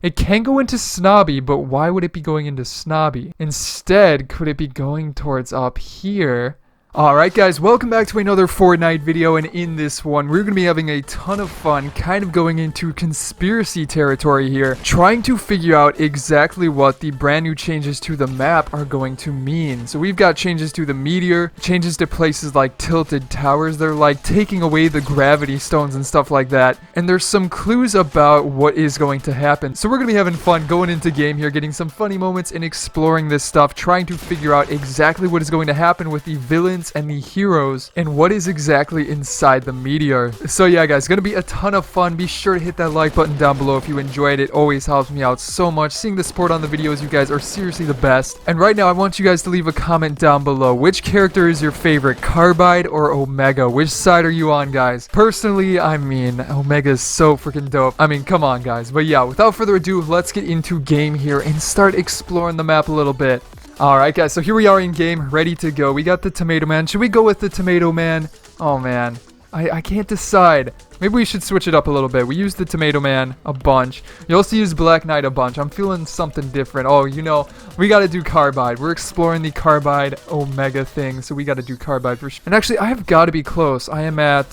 It can go into Snobby, but why would it be going into Snobby? Instead, could it be going towards up here? Alright guys, welcome back to another Fortnite video, and in this one, we're going to be having a ton of fun, kind of going into conspiracy territory here, trying to figure out exactly what the brand new changes to the map are going to mean. So we've got changes to the meteor, changes to places like tilted towers, they're like taking away the gravity stones and stuff like that, and there's some clues about what is going to happen. So we're going to be having fun going into game here, getting some funny moments and exploring this stuff, trying to figure out exactly what is going to happen with the villains and the heroes and what is exactly inside the meteor. So yeah guys, gonna be a ton of fun. Be sure to hit that like button down below if you enjoyed it. Always helps me out so much. Seeing the support on the videos, you guys are seriously the best. And right now I want you guys to leave a comment down below. Which character is your favorite, Carbide or Omega? Which side are you on, guys? Personally, I mean, Omega is so freaking dope. I mean, come on guys. But yeah, without further ado, let's get into game here and start exploring the map a little bit. Alright guys, so here we are in game, ready to go. We got the Tomato Man. Should we go with the Tomato Man? Oh man, I can't decide. Maybe we should switch it up a little bit. We use the Tomato Man a bunch. You also use Black Knight a bunch. I'm feeling something different. Oh, you know, we gotta do Carbide. We're exploring the Carbide Omega thing, so we gotta do Carbide for sure. And actually, I have gotta be close. I am at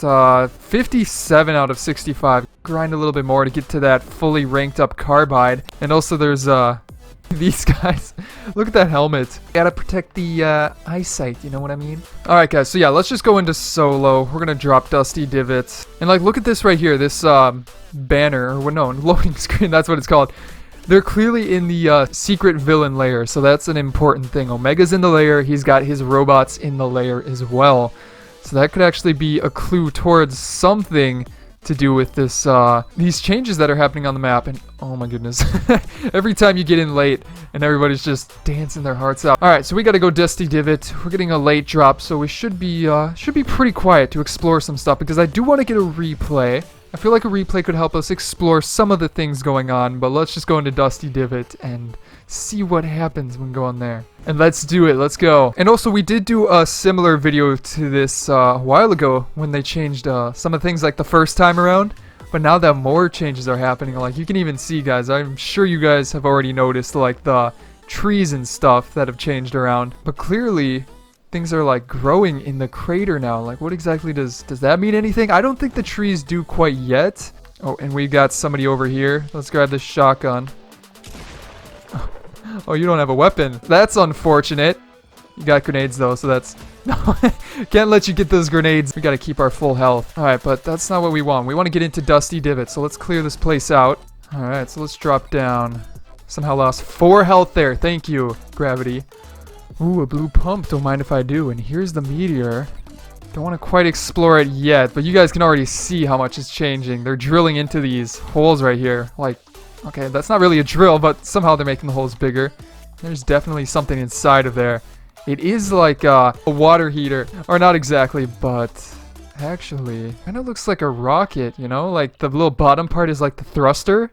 57 out of 65. Grind a little bit more to get to that fully ranked up Carbide. And also there's these guys, look at that helmet. Gotta protect the eyesight, you know what I mean? Alright guys, so yeah, let's just go into solo. We're gonna drop Dusty Divots. And like, look at this right here, this banner, or no, loading screen, that's what it's called. They're clearly in the secret villain layer, so that's an important thing. Omega's in the layer, he's got his robots in the layer as well. So that could actually be a clue towards something to do with this these changes that are happening on the map. And oh my goodness, every time you get in late and everybody's just dancing their hearts out. All right, so we got to go Dusty Divot. We're getting a late drop, so we should be pretty quiet to explore some stuff, because I do want to get a replay. I feel like a replay could help us explore some of the things going on, but let's just go into Dusty Divot and see what happens when going there. And let's do it, let's go. And also, we did do a similar video to this a while ago when they changed some of the things like the first time around. But now that more changes are happening, like you can even see, guys, I'm sure you guys have already noticed like the trees and stuff that have changed around. But clearly, things are like growing in the crater now. Like, what exactly does that mean anything? I don't think the trees do quite yet. Oh, and we got somebody over here. Let's grab this shotgun. Oh, you don't have a weapon. That's unfortunate. You got grenades though, so that's... No, can't let you get those grenades. We gotta keep our full health. Alright, but that's not what we want. We want to get into Dusty Divot, so let's clear this place out. Alright, so let's drop down. Somehow lost 4 health there. Thank you, gravity. Ooh, a blue pump. Don't mind if I do. And here's the meteor. Don't want to quite explore it yet, but you guys can already see how much is changing. They're drilling into these holes right here. Like, okay, that's not really a drill, but somehow they're making the holes bigger. There's definitely something inside of there. It is like a water heater. Or not exactly, but actually, kind of looks like a rocket, you know? Like the little bottom part is like the thruster.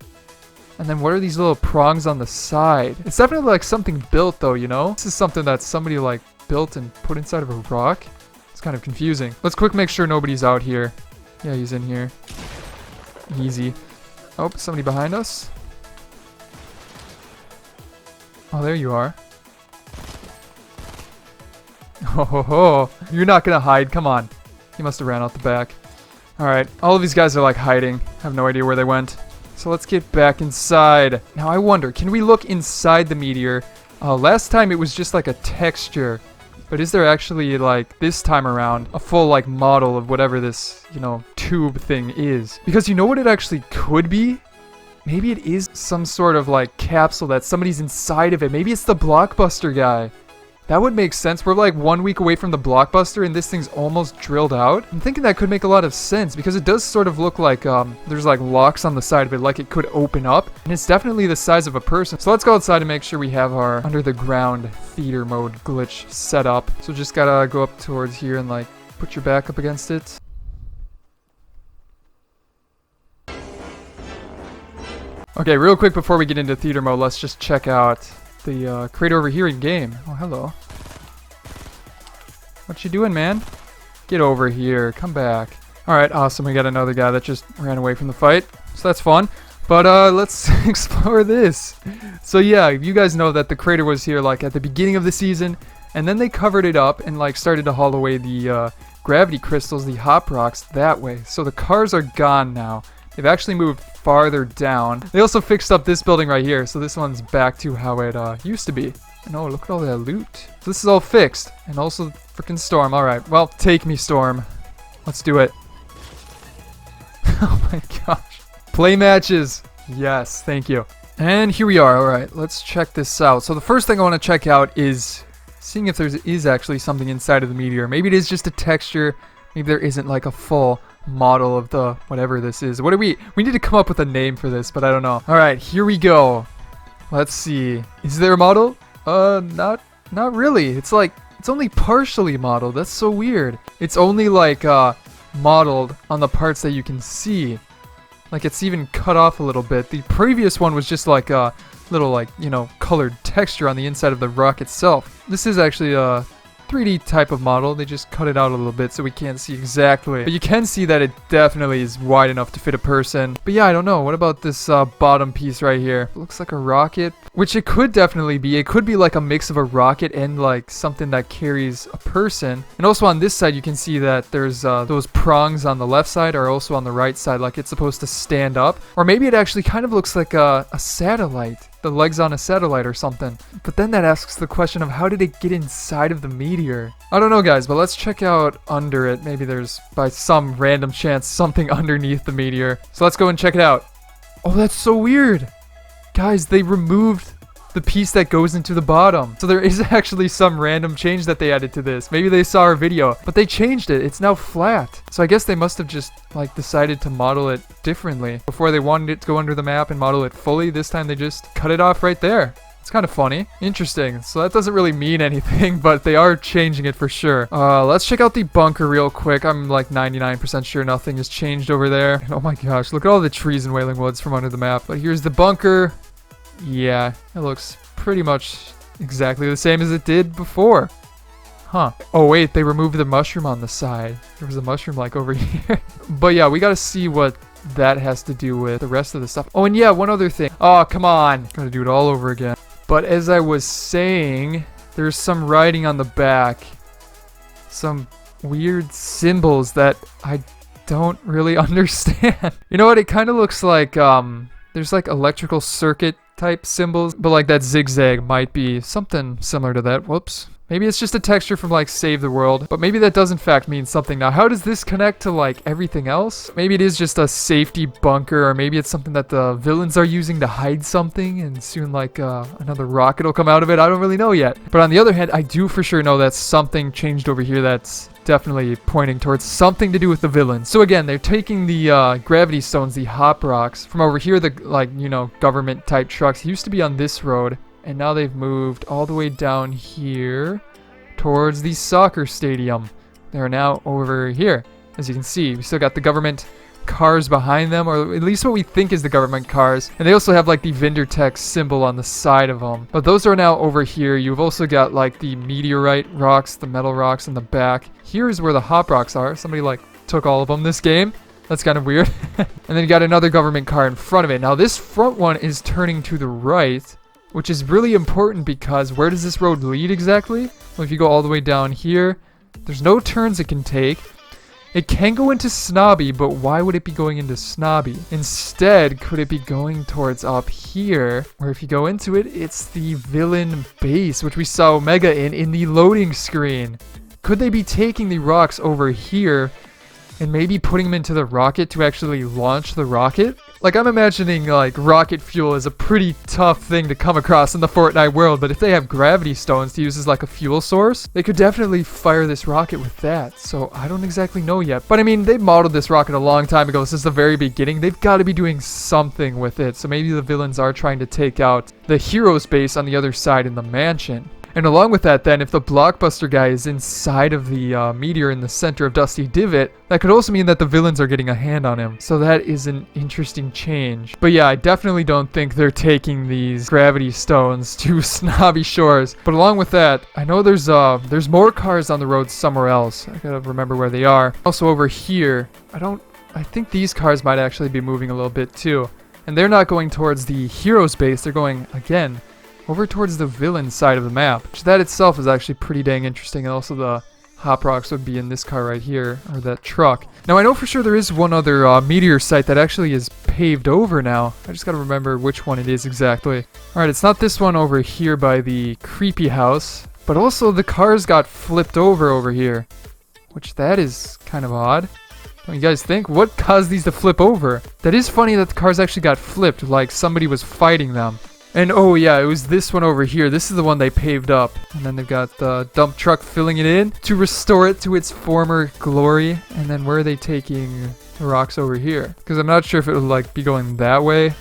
And then what are these little prongs on the side? It's definitely like something built though, you know? This is something that somebody like built and put inside of a rock. It's kind of confusing. Let's quick make sure nobody's out here. Yeah, he's in here. Easy. Oh, somebody behind us. Oh, there you are. Oh, ho, ho. You're not gonna hide. Come on. He must have ran out the back. Alright, all of these guys are like hiding. I have no idea where they went. So let's get back inside. Now I wonder, can we look inside the meteor? Last time it was just like a texture. But is there actually, like, this time around, a full, like, model of whatever this, you know, tube thing is? Because you know what it actually could be? Maybe it is some sort of, like, capsule that somebody's inside of it. Maybe it's the Blockbuster guy. That would make sense. We're like 1 week away from the Blockbuster and this thing's almost drilled out. I'm thinking that could make a lot of sense because it does sort of look like there's like locks on the side of it, like it could open up. And it's definitely the size of a person. So let's go outside and make sure we have our under the ground theater mode glitch set up. So just gotta go up towards here and like put your back up against it. Okay, real quick before we get into theater mode, let's just check out the crate over here in game. Oh, hello. What you doing, man? Get over here. Come back. Alright, awesome. We got another guy that just ran away from the fight. So that's fun. But let's explore this. So yeah, you guys know that the crater was here like at the beginning of the season, and then they covered it up and like started to haul away the gravity crystals, the hop rocks that way. So the cars are gone now. They've actually moved farther down. They also fixed up this building right here, so this one's back to how it used to be. And oh, look at all that loot. So this is all fixed. And also freaking Storm. Alright, well, take me, Storm. Let's do it. Oh my gosh. Play matches. Yes, thank you. And here we are. Alright, let's check this out. So the first thing I want to check out is seeing if there is actually something inside of the meteor. Maybe it is just a texture. Maybe there isn't like a full model of the whatever this is. What do we need to come up with a name for this, but I don't know. All right, here we go. Let's see. Is there a model? Not really. It's like it's only partially modeled. That's so weird. It's only like modeled on the parts that you can see. Like it's even cut off a little bit. The previous one was just like a little like, you know, colored texture on the inside of the rock itself. This is actually a 3D type of model. They just cut it out a little bit so we can't see exactly. But you can see that it definitely is wide enough to fit a person. But yeah, I don't know. What about this bottom piece right here? It looks like a rocket, which it could definitely be. It could be like a mix of a rocket and like something that carries a person. And also on this side, you can see that there's those prongs on the left side are also on the right side, like it's supposed to stand up. Or maybe it actually kind of looks like a satellite. The legs on a satellite or something. But then that asks the question of how did it get inside of the meteor? I don't know, guys, but let's check out under it. Maybe there's, by some random chance, something underneath the meteor. So let's go and check it out. Oh, that's so weird. Guys, they removed the piece that goes into the bottom. So there is actually some random change that they added to this. Maybe they saw our video, but they changed it. It's now flat. So I guess they must have just like decided to model it differently. Before they wanted it to go under the map and model it fully. This time they just cut it off right there. It's kind of funny. Interesting. So that doesn't really mean anything, but they are changing it for sure. Let's check out the bunker real quick. I'm like 99% sure nothing has changed over there. And oh my gosh, look at all the trees and Wailing Woods from under the map. But here's the bunker. Yeah, it looks pretty much exactly the same as it did before. Huh. Oh wait, they removed the mushroom on the side. There was a mushroom like over here. But yeah, we gotta see what that has to do with the rest of the stuff. Oh, and yeah, one other thing. Oh, come on. Gotta do it all over again. But as I was saying, there's some writing on the back. Some weird symbols that I don't really understand. You know what? It kind of looks like, there's like electrical circuit type symbols, but like that zigzag might be something similar to that. Whoops. Maybe it's just a texture from like Save the World, but maybe that does in fact mean something. Now, how does this connect to like everything else? Maybe it is just a safety bunker, or maybe it's something that the villains are using to hide something, and soon like another rocket will come out of it. I don't really know yet. But on the other hand, I do for sure know that something changed over here that's definitely pointing towards something to do with the villains. So again, they're taking the gravity stones, the hop rocks, from over here, the like, you know, government type trucks. It used to be on this road. And now they've moved all the way down here towards the soccer stadium. They're now over here. As you can see, we still got the government cars behind them, or at least what we think is the government cars. And they also have like the Vindertech symbol on the side of them. But those are now over here. You've also got like the meteorite rocks, the metal rocks in the back. Here's where the hop rocks are. Somebody like took all of them this game. That's kind of weird. And then you got another government car in front of it. Now this front one is turning to the right, which is really important because where does this road lead exactly? Well, if you go all the way down here, there's no turns it can take. It can go into Snobby, but why would it be going into Snobby? Instead, could it be going towards up here, where if you go into it, it's the villain base, which we saw Omega in the loading screen. Could they be taking the rocks over here and maybe putting them into the rocket to actually launch the rocket? Like, I'm imagining, like, rocket fuel is a pretty tough thing to come across in the Fortnite world, but if they have gravity stones to use as, like, a fuel source, they could definitely fire this rocket with that. So, I don't exactly know yet. But, I mean, they modeled this rocket a long time ago since the very beginning. They've got to be doing something with it. So, maybe the villains are trying to take out the hero's base on the other side in the mansion. And along with that then, if the Blockbuster guy is inside of the meteor in the center of Dusty Divot, that could also mean that the villains are getting a hand on him. So that is an interesting change. But yeah, I definitely don't think they're taking these gravity stones to Snobby Shores. But along with that, I know there's more cars on the road somewhere else. I gotta remember where they are. Also over here, I think these cars might actually be moving a little bit too. And they're not going towards the hero's base. They're going, again, over towards the villain side of the map. Which that itself is actually pretty dang interesting. And also the hop rocks would be in this car right here, or that truck. Now I know for sure there is one other meteor site that actually is paved over now. I just gotta remember which one it is exactly. Alright, it's not this one over here by the creepy house, but also the cars got flipped over here, which that is kind of odd. Don't you guys think? What caused these to flip over? That is funny that the cars actually got flipped, like somebody was fighting them. And oh yeah, it was this one over here. This is the one they paved up. And then they've got the dump truck filling it in to restore it to its former glory. And then where are they taking the rocks over here? Because I'm not sure if it would like be going that way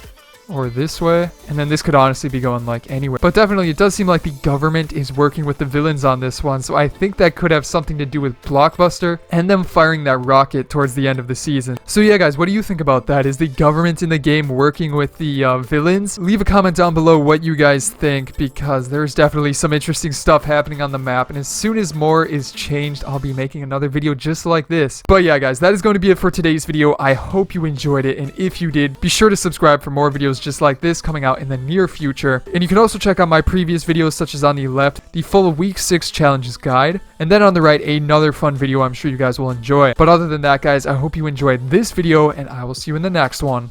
or this way. And then this could honestly be going like anywhere. But definitely it does seem like the government is working with the villains on this one. So I think that could have something to do with Blockbuster and them firing that rocket towards the end of the season. So yeah guys, what do you think about that? Is the government in the game working with the villains? Leave a comment down below what you guys think, because there's definitely some interesting stuff happening on the map. And as soon as more is changed, I'll be making another video just like this. But yeah guys, that is going to be it for today's video. I hope you enjoyed it. And if you did, be sure to subscribe for more videos just like this coming out in the near future. And you can also check out my previous videos, such as on the left, the full week 6 challenges guide, and then on the right, another fun video I'm sure you guys will enjoy. But other than that guys, I hope you enjoyed this video, and I will see you in the next one.